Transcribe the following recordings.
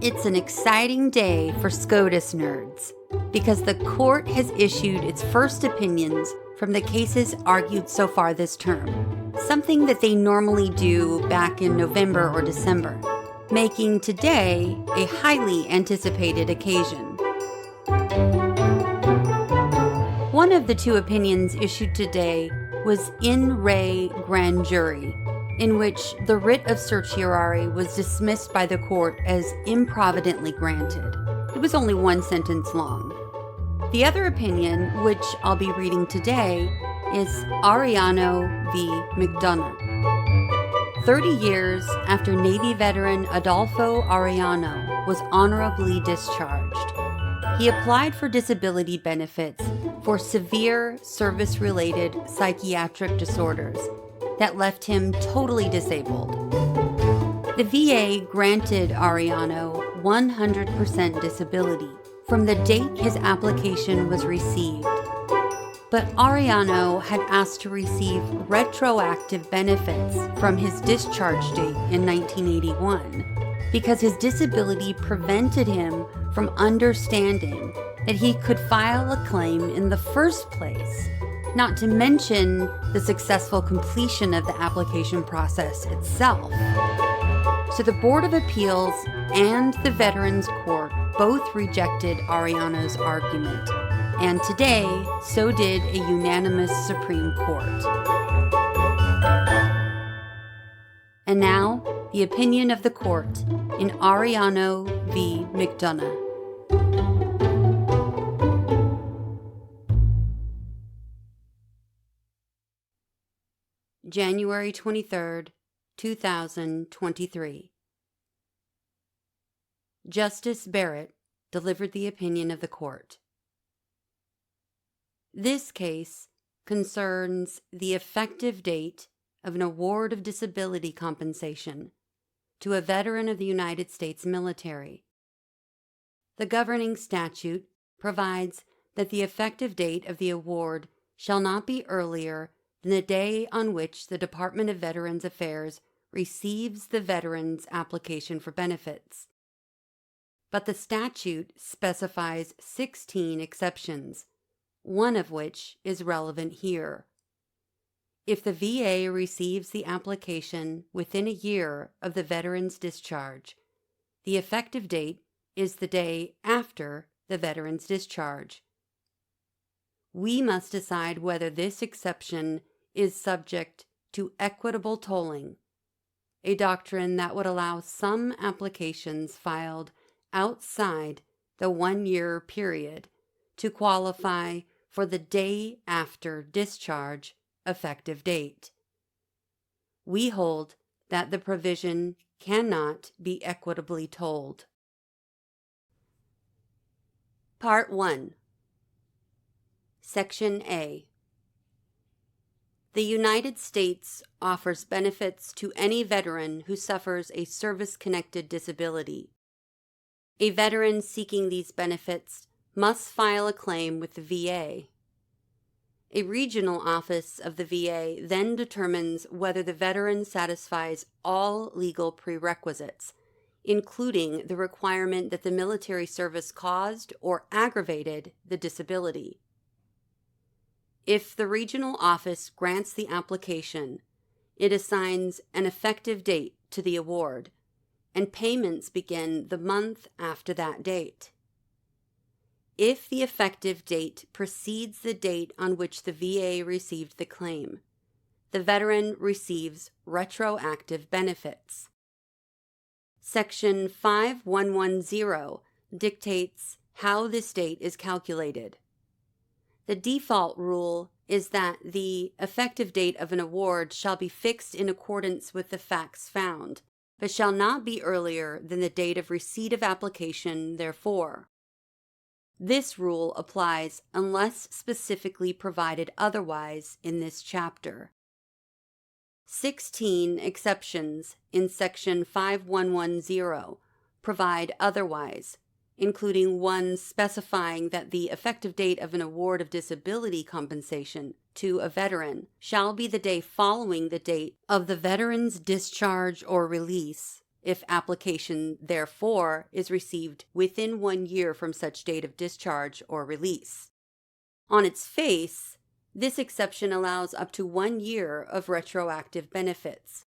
It's an exciting day for SCOTUS nerds because the court has issued its first opinions from the cases argued so far this term, something that they normally do back in November or December, making today a highly anticipated occasion. One of the two opinions issued today was in re grand jury, in which the writ of certiorari was dismissed by the court as improvidently granted. It was only one sentence long. The other opinion, which I'll be reading today, is Arellano v. McDonough. 30 years after Navy veteran Adolfo Arellano was honorably discharged, he applied for disability benefits for severe service-related psychiatric disorders that left him totally disabled. The VA granted Arellano 100% disability from the date his application was received. But Arellano had asked to receive retroactive benefits from his discharge date in 1981 because his disability prevented him from understanding that he could file a claim in the first place, not to mention the successful completion of the application process itself. So the Board of Appeals and the Veterans Court both rejected Arellano's argument, and today, so did a unanimous Supreme Court. And now, the opinion of the court in Arellano v. McDonough. January 23rd, 2023. Justice Barrett delivered the opinion of the court. This case concerns the effective date of an award of disability compensation to a veteran of the United States military. The governing statute provides that the effective date of the award shall not be earlier than the day on which the Department of Veterans Affairs receives the veteran's application for benefits. But the statute specifies 16 exceptions, one of which is relevant here. If the VA receives the application within a year of the veteran's discharge, the effective date is the day after the veteran's discharge. We must decide whether this exception is subject to equitable tolling, a doctrine that would allow some applications filed outside the 1-year period to qualify for the day after discharge effective date. We hold that the provision cannot be equitably tolled. Part 1. Section A. The United States offers benefits to any veteran who suffers a service-connected disability. A veteran seeking these benefits must file a claim with the VA. A regional office of the VA then determines whether the veteran satisfies all legal prerequisites, including the requirement that the military service caused or aggravated the disability. If the regional office grants the application, it assigns an effective date to the award, and payments begin the month after that date. If the effective date precedes the date on which the VA received the claim, the veteran receives retroactive benefits. Section 5110 dictates how this date is calculated. The default rule is that the effective date of an award shall be fixed in accordance with the facts found, but shall not be earlier than the date of receipt of application therefor. This rule applies unless specifically provided otherwise in this chapter. 16 exceptions in Section 5110 provide otherwise, including one specifying that the effective date of an award of disability compensation to a veteran shall be the day following the date of the veteran's discharge or release if application, therefore, is received within 1 year from such date of discharge or release. On its face, this exception allows up to 1 year of retroactive benefits.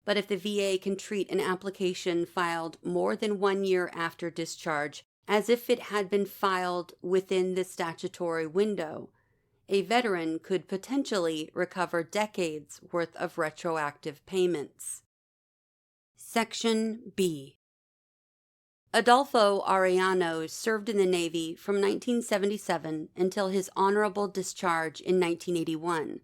But if the VA can treat an application filed more than 1 year after discharge as if it had been filed within the statutory window, a veteran could potentially recover decades worth of retroactive payments. Section B. Adolfo Arellano served in the Navy from 1977 until his honorable discharge in 1981.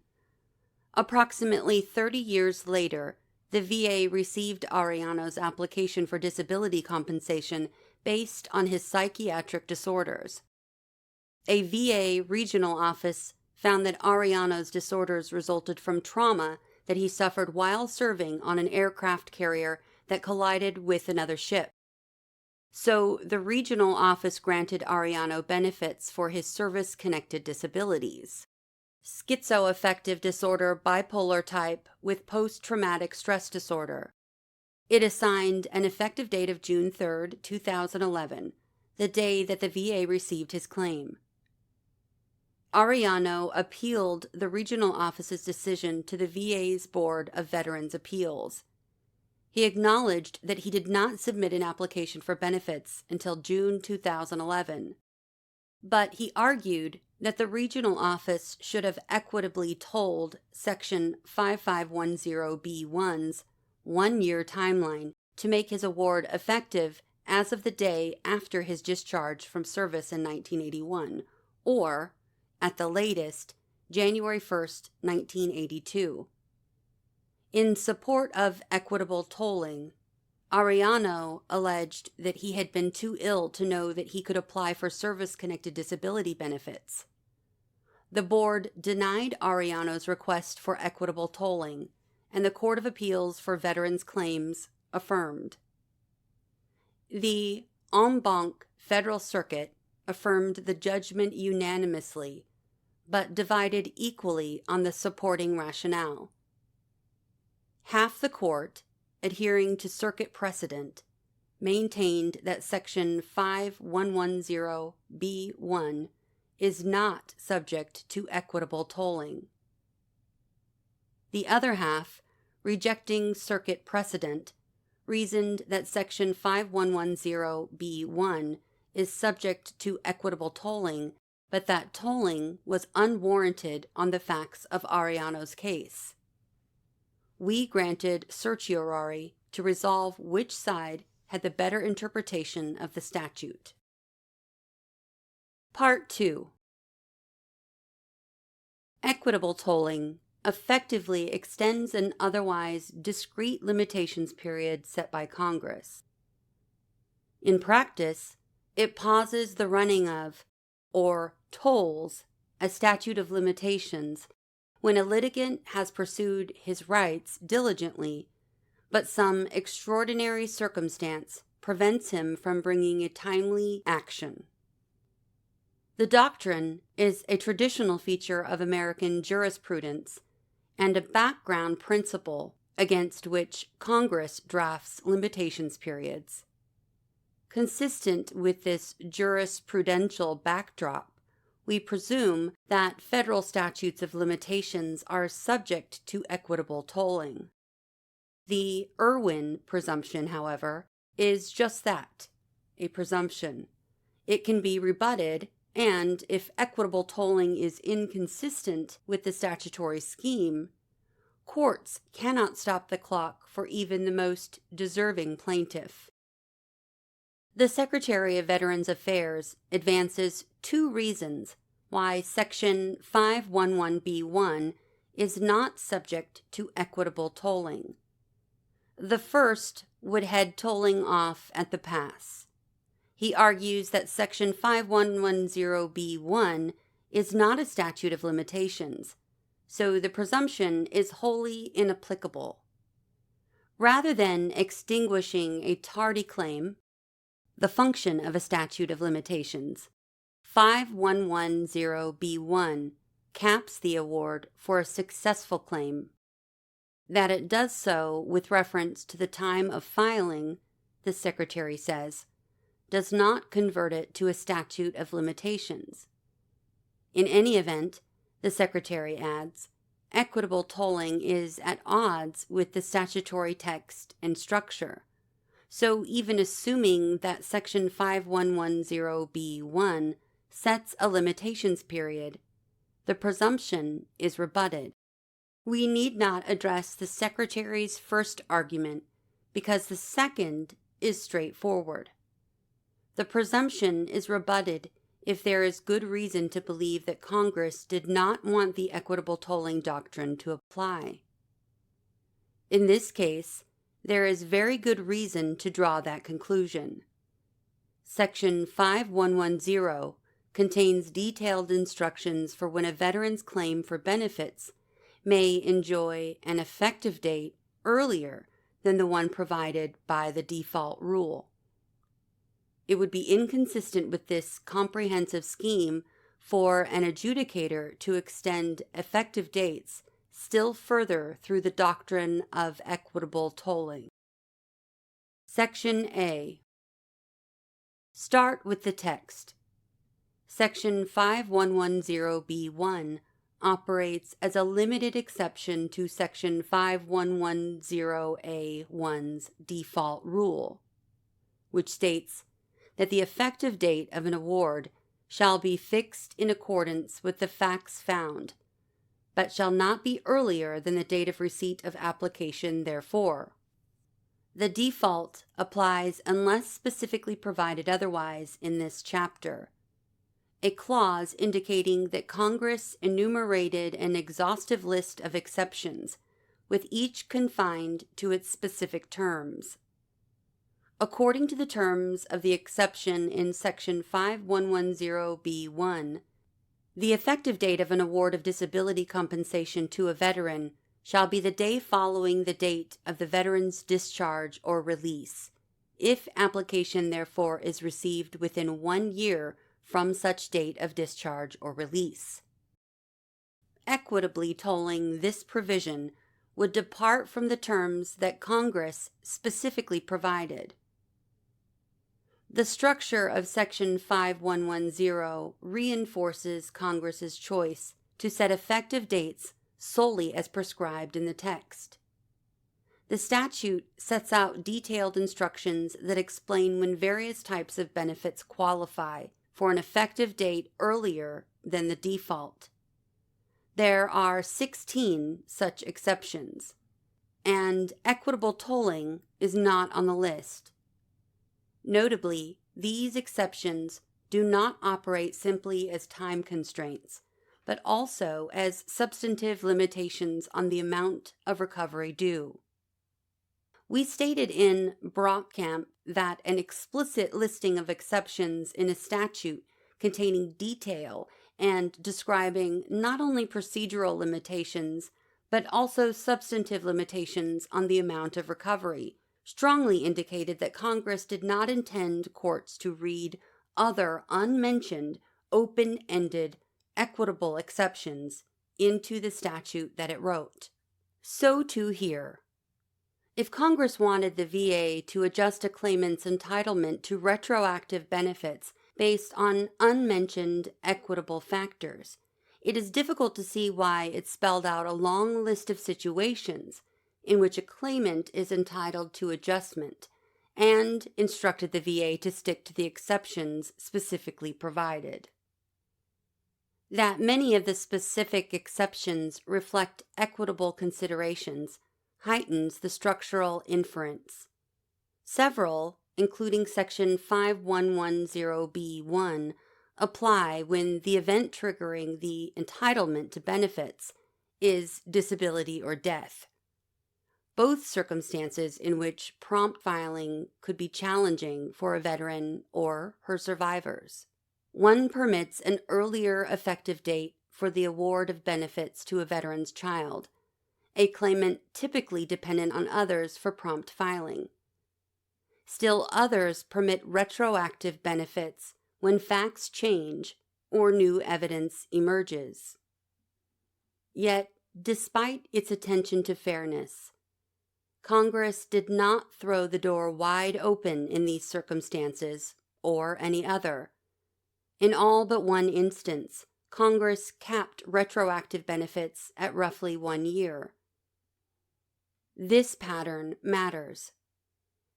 Approximately 30 years later, the VA received Arellano's application for disability compensation based on his psychiatric disorders. A VA regional office found that Arellano's disorders resulted from trauma that he suffered while serving on an aircraft carrier that collided with another ship. So the regional office granted Arellano benefits for his service-connected disabilities. Schizoaffective disorder bipolar type with post-traumatic stress disorder. It assigned an effective date of June 3, 2011, the day that the VA received his claim. Arellano appealed the regional office's decision to the VA's Board of Veterans' Appeals. He acknowledged that he did not submit an application for benefits until June 2011, but he argued that the regional office should have equitably told Section 5510B1's 1-year timeline to make his award effective as of the day after his discharge from service in 1981, or, at the latest, January 1, 1982. In support of equitable tolling, Arellano alleged that he had been too ill to know that he could apply for service-connected disability benefits. The board denied Arellano's request for equitable tolling, and the Court of Appeals for Veterans Claims affirmed. The en banc Federal Circuit affirmed the judgment unanimously, but divided equally on the supporting rationale. Half the court, adhering to circuit precedent, maintained that Section 5110B1 is not subject to equitable tolling. The other half, rejecting circuit precedent, reasoned that Section 5110B1 is subject to equitable tolling, but that tolling was unwarranted on the facts of Arellano's case. We granted certiorari to resolve which side had the better interpretation of the statute. Part 2. Equitable tolling effectively extends an otherwise discrete limitations period set by Congress. In practice, it pauses the running of, or tolls, a statute of limitations when a litigant has pursued his rights diligently, but some extraordinary circumstance prevents him from bringing a timely action. The doctrine is a traditional feature of American jurisprudence and a background principle against which Congress drafts limitations periods. Consistent with this jurisprudential backdrop, we presume that federal statutes of limitations are subject to equitable tolling. The Irwin presumption, however, is just that, a presumption. It can be rebutted, and if equitable tolling is inconsistent with the statutory scheme, courts cannot stop the clock for even the most deserving plaintiff. The Secretary of Veterans Affairs advances 2 reasons why Section 511B1 is not subject to equitable tolling. The first would head tolling off at the pass. He argues that Section 5110B1 is not a statute of limitations, so the presumption is wholly inapplicable. Rather than extinguishing a tardy claim, the function of a statute of limitations, 5110B1 caps the award for a successful claim. That it does so with reference to the time of filing, the Secretary says, does not convert it to a statute of limitations. In any event, the Secretary adds, equitable tolling is at odds with the statutory text and structure. So even assuming that Section 5110B1 sets a limitations period, the presumption is rebutted. We need not address the Secretary's first argument because the second is straightforward. The presumption is rebutted if there is good reason to believe that Congress did not want the equitable tolling doctrine to apply. In this case, there is very good reason to draw that conclusion. Section 5110 contains detailed instructions for when a veteran's claim for benefits may enjoy an effective date earlier than the one provided by the default rule. It would be inconsistent with this comprehensive scheme for an adjudicator to extend effective dates still further through the doctrine of equitable tolling. Section A. Start with the text. Section 5110B1 operates as a limited exception to Section 5110A1's default rule, which states that the effective date of an award shall be fixed in accordance with the facts found, but shall not be earlier than the date of receipt of application therefor. The default applies unless specifically provided otherwise in this chapter. A clause indicating that Congress enumerated an exhaustive list of exceptions, with each confined to its specific terms. According to the terms of the exception in Section 5110B1, the effective date of an award of disability compensation to a veteran shall be the day following the date of the veteran's discharge or release, if application therefor is received within 1 year from such date of discharge or release. Equitably tolling this provision would depart from the terms that Congress specifically provided. The structure of Section 5110 reinforces Congress's choice to set effective dates solely as prescribed in the text. The statute sets out detailed instructions that explain when various types of benefits qualify for an effective date earlier than the default. There are 16 such exceptions, and equitable tolling is not on the list. Notably, these exceptions do not operate simply as time constraints, but also as substantive limitations on the amount of recovery due. We stated in Brockcamp that an explicit listing of exceptions in a statute containing detail and describing not only procedural limitations, but also substantive limitations on the amount of recovery strongly indicated that Congress did not intend courts to read other unmentioned, open-ended, equitable exceptions into the statute that it wrote. So too here. If Congress wanted the VA to adjust a claimant's entitlement to retroactive benefits based on unmentioned equitable factors, it is difficult to see why it spelled out a long list of situations in which a claimant is entitled to adjustment and instructed the VA to stick to the exceptions specifically provided. That many of the specific exceptions reflect equitable considerations heightens the structural inference. Several, including Section 5110B1, apply when the event triggering the entitlement to benefits is disability or death, both circumstances in which prompt filing could be challenging for a veteran or her survivors. One permits an earlier effective date for the award of benefits to a veteran's child, a claimant typically dependent on others for prompt filing. Still others permit retroactive benefits when facts change or new evidence emerges. Yet, Despite its attention to fairness, Congress did not throw the door wide open in these circumstances or any other. In all but one instance, Congress capped retroactive benefits at roughly 1 year. This pattern matters.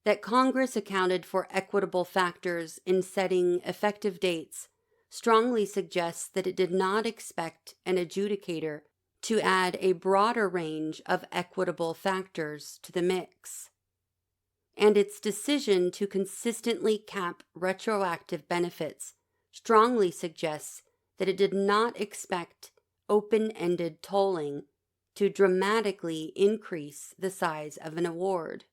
That Congress accounted for equitable factors in setting effective dates strongly suggests that it did not expect an adjudicator to add a broader range of equitable factors to the mix. And its decision to consistently cap retroactive benefits strongly suggests that it did not expect open-ended tolling to dramatically increase the size of an award.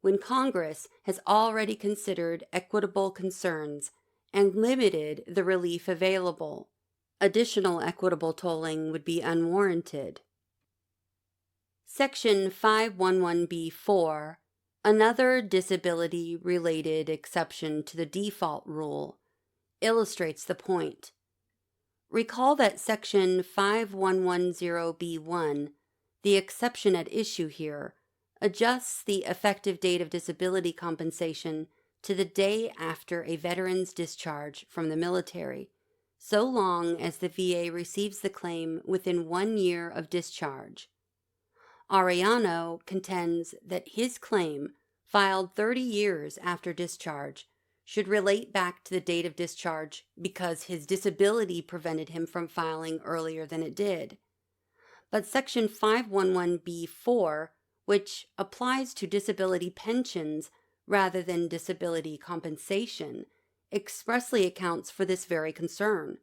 When Congress has already considered equitable concerns and limited the relief available, additional equitable tolling would be unwarranted. Section 511B4, another disability-related exception to the default rule, illustrates the point. Recall that Section 5110B1, the exception at issue here, adjusts the effective date of disability compensation to the day after a veteran's discharge from the military, so long as the VA receives the claim within 1 year of discharge. Arellano contends that his claim, filed 30 years after discharge, should relate back to the date of discharge because his disability prevented him from filing earlier than it did. But Section 511B4, which applies to disability pensions rather than disability compensation, expressly accounts for this very concern.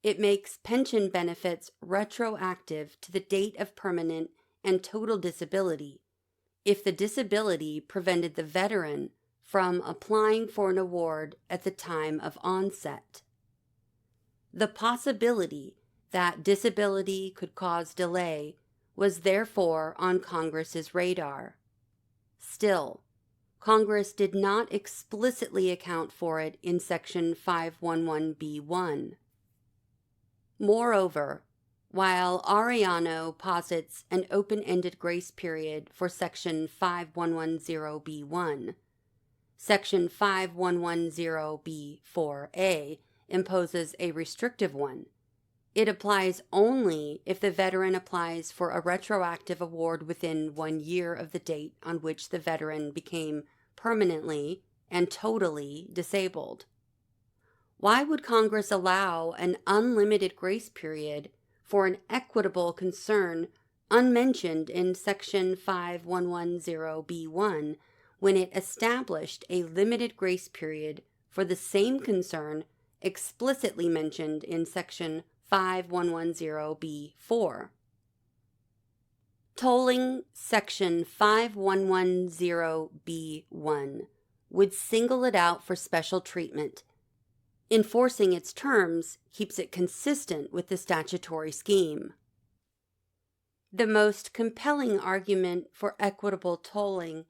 It makes pension benefits retroactive to the date of permanent and total disability if the disability prevented the veteran from applying for an award at the time of onset. The possibility that disability could cause delay was therefore on Congress's radar. Still, Congress did not explicitly account for it in Section 511B1. Moreover, while Arellano posits an open-ended grace period for Section 5110B1, Section 5110B4A imposes a restrictive one. It applies only if the veteran applies for a retroactive award within 1 year of the date on which the veteran became permanently and totally disabled. Why would Congress allow an unlimited grace period for an equitable concern unmentioned in Section 5110B1 when it established a limited grace period for the same concern explicitly mentioned in Section 5110B4? Tolling Section 5110B1 would single it out for special treatment. Enforcing its terms keeps it consistent with the statutory scheme. The most compelling argument for equitable tolling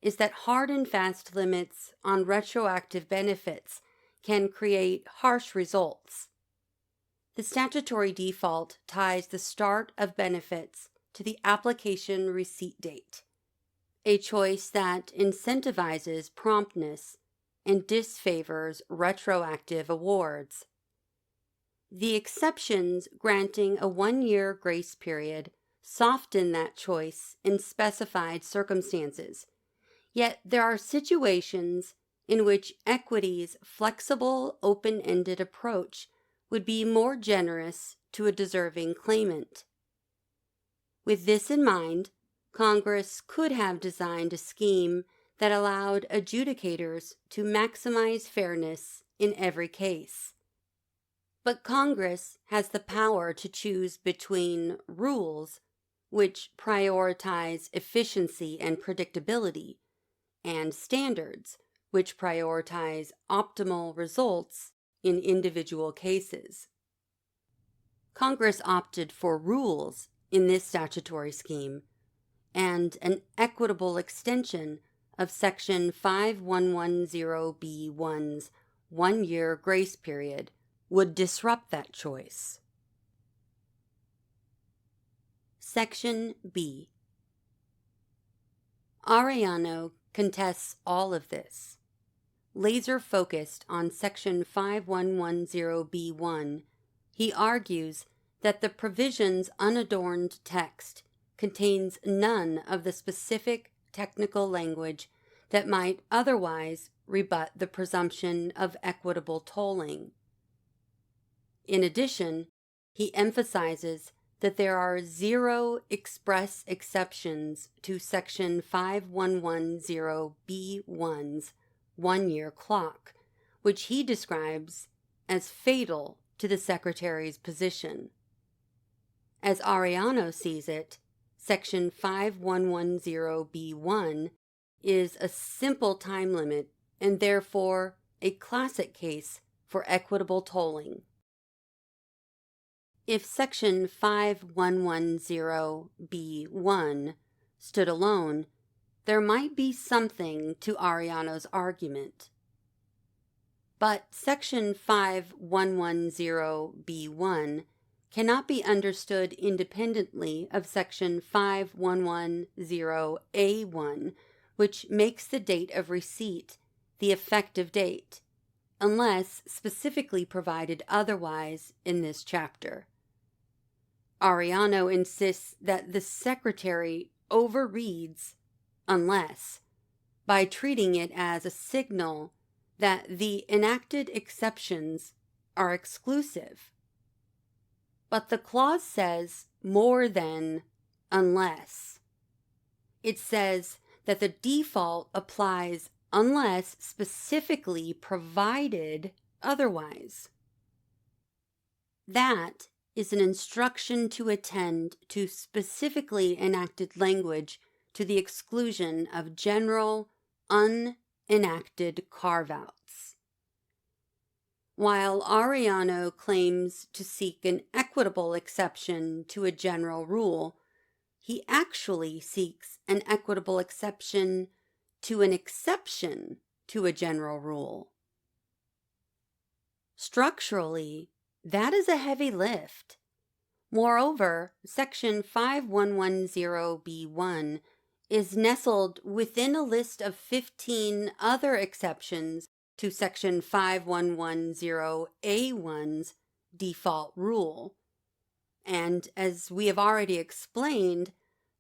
is that hard and fast limits on retroactive benefits can create harsh results. The statutory default ties the start of benefits to the application receipt date, a choice that incentivizes promptness and disfavors retroactive awards. The exceptions granting a 1-year grace period soften that choice in specified circumstances, yet there are situations in which equity's flexible, open-ended approach would be more generous to a deserving claimant. With this in mind, Congress could have designed a scheme that allowed adjudicators to maximize fairness in every case. But Congress has the power to choose between rules which prioritize efficiency and predictability, and standards which prioritize optimal results in individual cases. Congress opted for rules in this statutory scheme, and an equitable extension of Section 5110B1's 1-year grace period would disrupt that choice. Section B. Arellano contests all of this. Laser-focused on Section 5110B1, he argues that the provision's unadorned text contains none of the specific technical language that might otherwise rebut the presumption of equitable tolling. In addition, he emphasizes that there are 0 express exceptions to Section 5110B1's one-year clock, which he describes as fatal to the Secretary's position. As Arellano sees it, Section 5110B1 is a simple time limit and therefore a classic case for equitable tolling. If Section 5110B1 stood alone, there might be something to Arellano's argument. But Section 5110B1 cannot be understood independently of Section 5110A1, which makes the date of receipt the effective date, unless specifically provided otherwise in this chapter. Arellano insists that the Secretary overreads unless by treating it as a signal that the enacted exceptions are exclusive. But the clause says more than unless. It says that the default applies unless specifically provided otherwise. That is an instruction to attend to specifically enacted language to the exclusion of general, unenacted carve-outs. While Arellano claims to seek an equitable exception to a general rule, he actually seeks an equitable exception to an exception to a general rule. Structurally, that is a heavy lift. Moreover, Section 5110B1 is nestled within a list of 15 other exceptions to Section 5110A1's default rule. And as we have already explained,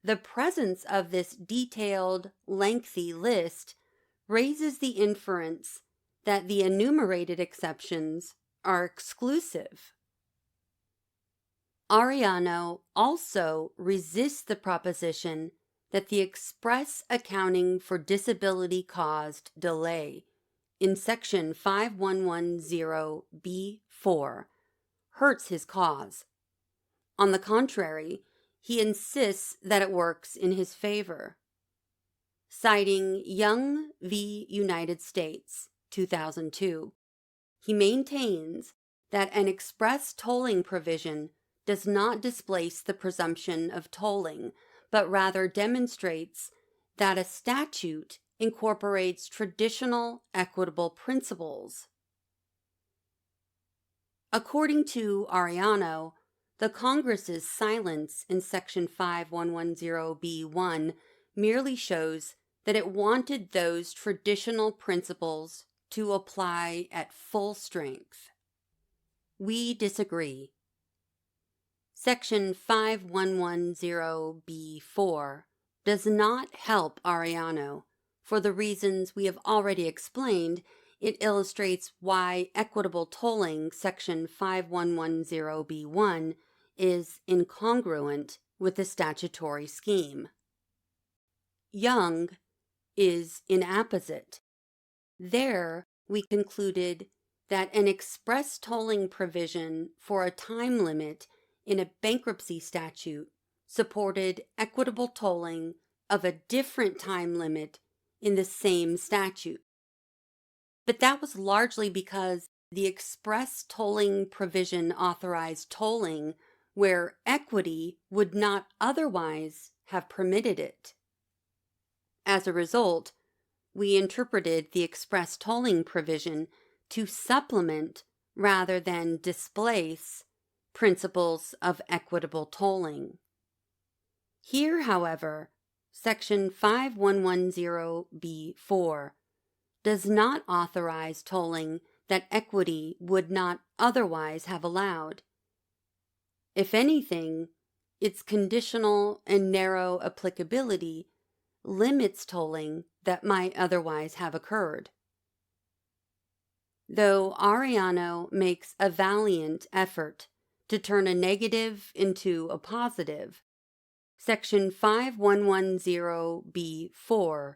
the presence of this detailed, lengthy list raises the inference that the enumerated exceptions are exclusive. Arellano also resists the proposition that the express accounting for disability-caused delay in Section 5110B4 hurts his cause. On the contrary, he insists that it works in his favor. Citing Young v. United States, 2002, he maintains that an express tolling provision does not displace the presumption of tolling, but rather demonstrates that a statute incorporates traditional equitable principles. According to Arellano, the Congress's silence in Section 5110B1 merely shows that it wanted those traditional principles to apply at full strength. We disagree. Section 5110B4 does not help Arellano. For the reasons we have already explained, it illustrates why equitable tolling Section 5110B1 is incongruent with the statutory scheme. Young is inapposite. There, we concluded that an express tolling provision for a time limit in a bankruptcy statute supported equitable tolling of a different time limit in the same statute. But that was largely because the express tolling provision authorized tolling where equity would not otherwise have permitted it. As a result, we interpreted the express tolling provision to supplement rather than displace principles of equitable tolling. Here, however, Section 5110B4 does not authorize tolling that equity would not otherwise have allowed. If anything, its conditional and narrow applicability limits tolling that might otherwise have occurred. Though Arellano makes a valiant effort to turn a negative into a positive, Section 5110B4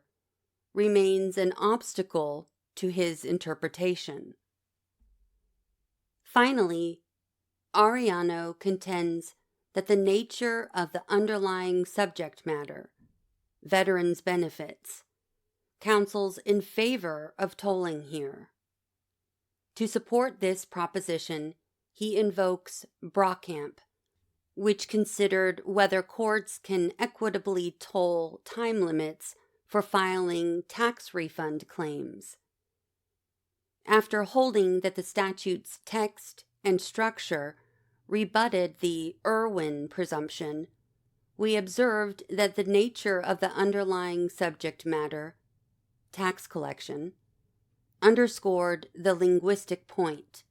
remains an obstacle to his interpretation. Finally, Arellano contends that the nature of the underlying subject matter, veterans' benefits, counsels in favor of tolling here. To support this proposition, he invokes Brockamp, which considered whether courts can equitably toll time limits for filing tax refund claims. After holding that the statute's text and structure rebutted the Irwin presumption, we observed that the nature of the underlying subject matter, tax collection, underscored the linguistic point.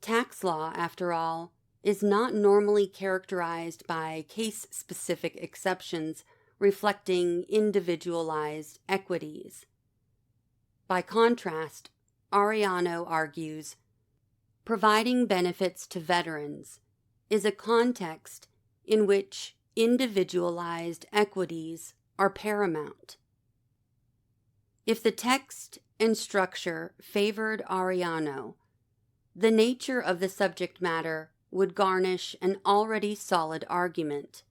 Tax law, after all, is not normally characterized by case-specific exceptions reflecting individualized equities. By contrast, Arellano argues, providing benefits to veterans is a context in which individualized equities are paramount. If the text and structure favored Arellano, the nature of the subject matter would garnish an already solid argument.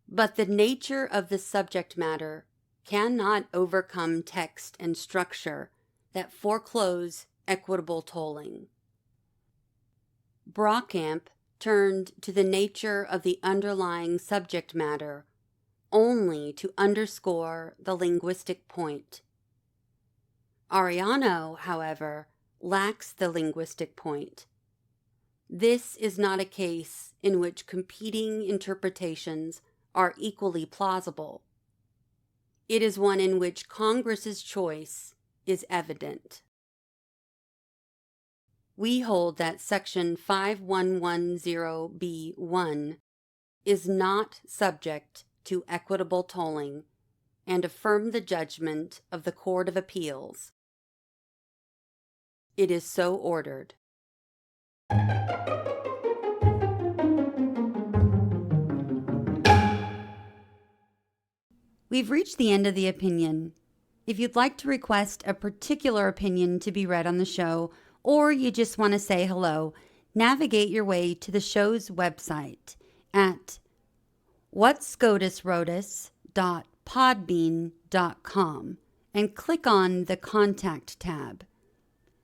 But the nature of the subject matter cannot overcome text and structure that foreclose equitable tolling. Brockamp turned to the nature of the underlying subject matter only to underscore the linguistic point. Arellano, however, lacks the linguistic point. This is not a case in which competing interpretations are equally plausible. It is one in which Congress's choice is evident. We hold that Section 5110B1 is not subject to equitable tolling and affirm the judgment of the Court of Appeals. It is so ordered. We've reached the end of the opinion. If you'd like to request a particular opinion to be read on the show, or you just want to say hello, navigate your way to the show's website at whatscotuswroteus.podbean.com and click on the Contact tab.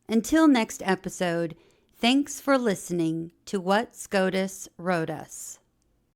Until next episode, thanks for listening to What SCOTUS Wrote Us.